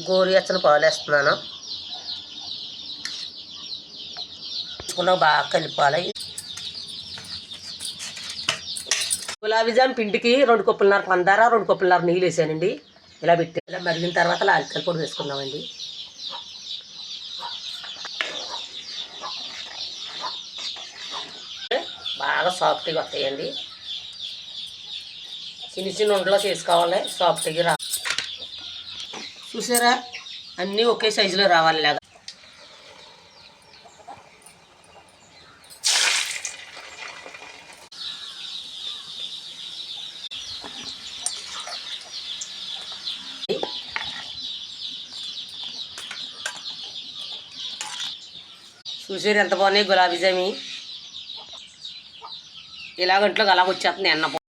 గోరువెచ్చని పాలు వేస్తున్నాను. బాగా కలిపాలి. గులాబీ జామ్ పిండికి 2 కప్పులున్నర పందార, 2 కప్పులున్నర నీళ్ళు వేసానండి. ఇలా పెట్టి ఇలా మరిగిన తర్వాత లాలికల పొడి వేసుకున్నామండి. బాగా సాఫ్ట్గా వస్తాయండి. చిన్న చిన్న ఉండలో చేసుకోవాలి. సాఫ్ట్గా రా చూసారా, అన్నీ ఒకే సైజులో రావాలి. లాగా చూసారు ఎంత బాగున్నాయి గులాబీ జామి. ఇలాగంట్లోకి అలాగ వచ్చేస్తుంది అన్న.